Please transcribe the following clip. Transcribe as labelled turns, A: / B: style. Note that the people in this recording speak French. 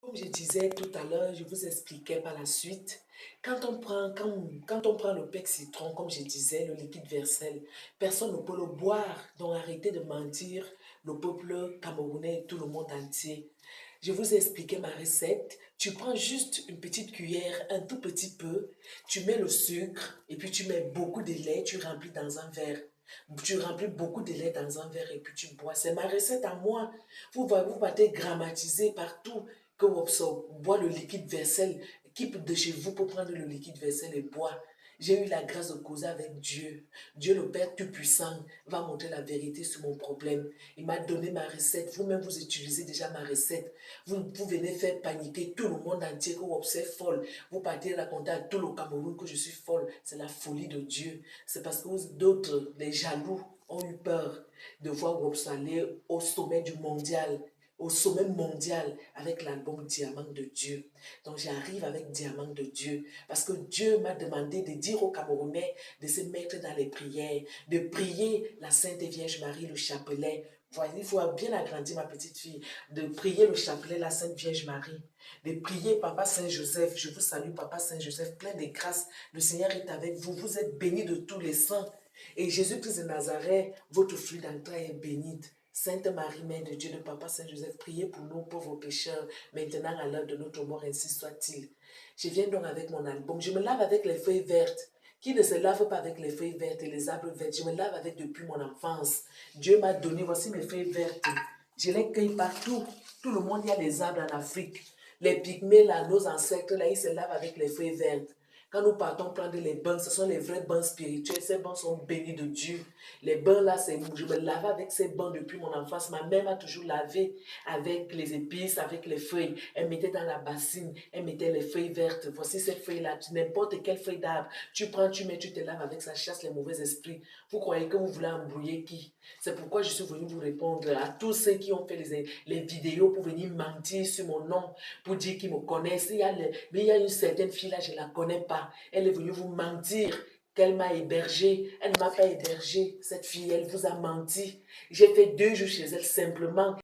A: Comme je disais tout à l'heure, je vous expliquais par la suite, quand on prend le pec citron, comme je disais, le liquide versel, personne ne peut le boire. Donc arrêtez de mentir, le peuple camerounais et tout le monde entier. Je vous ai expliqué ma recette. Tu prends juste une petite cuillère, un tout petit peu, tu mets le sucre et puis tu mets beaucoup de lait, tu remplis dans un verre. Tu remplis beaucoup de lait dans un verre et puis tu bois. C'est ma recette à moi. Vous partez grammatiser partout que vous boit le liquide vaisselle. Qui de chez vous peut prendre le liquide vaisselle et boire? J'ai eu la grâce de causer avec Dieu. Dieu le Père Tout-Puissant va montrer la vérité sur mon problème. Il m'a donné ma recette. Vous-même, vous utilisez déjà ma recette. Vous venez faire paniquer tout le monde entier que vous observez folle. Vous partez raconter à tout le Cameroun que je suis folle. C'est la folie de Dieu. C'est parce que d'autres, les jaloux, ont eu peur de voir Robson aller au sommet mondial avec l'album Diamant de Dieu. Donc j'arrive avec Diamant de Dieu parce que Dieu m'a demandé de dire aux Camerounais de se mettre dans les prières, de prier la Sainte Vierge Marie, le chapelet. Voilà, il faut bien agrandir ma petite fille, de prier le chapelet, la Sainte Vierge Marie, de prier Papa Saint-Joseph. Je vous salue, Papa Saint-Joseph, plein de grâces. Le Seigneur est avec vous. Vous êtes bénis de tous les saints. Et Jésus-Christ de Nazareth, votre fruit d'entrailles est bénite. Sainte Marie, Mère de Dieu, de Papa Saint-Joseph, priez pour nous pauvres pécheurs, maintenant à l'heure de notre mort, ainsi soit-il. Je viens donc avec mon album. Je me lave avec les feuilles vertes. Qui ne se lave pas avec les feuilles vertes et les arbres verts? Je me lave avec depuis mon enfance. Dieu m'a donné, voici mes feuilles vertes. Je les cueille partout. Tout le monde, il y a des arbres en Afrique. Les pygmées, là, nos ancêtres, là, ils se lavent avec les feuilles vertes. Quand nous partons prendre les bains, ce sont les vrais bains spirituels. Ces bains sont bénis de Dieu. Les bains là, je me lave avec ces bains depuis mon enfance. Ma mère m'a toujours lavé avec les épices, avec les feuilles. Elle mettait dans la bassine, elle mettait les feuilles vertes. Voici ces feuilles-là, n'importe quelle feuille d'arbre. Tu prends, tu mets, tu te laves avec ça, chasse les mauvais esprits. Vous croyez que vous voulez embrouiller qui? C'est pourquoi je suis venu vous répondre à tous ceux qui ont fait les vidéos pour venir mentir sur mon nom, pour dire qu'ils me connaissent. Mais il y a une certaine fille là, je ne la connais pas. Elle est venue vous mentir qu'elle m'a hébergée. Elle ne m'a pas hébergée. Cette fille, elle vous a menti. J'ai fait 2 jours chez elle simplement.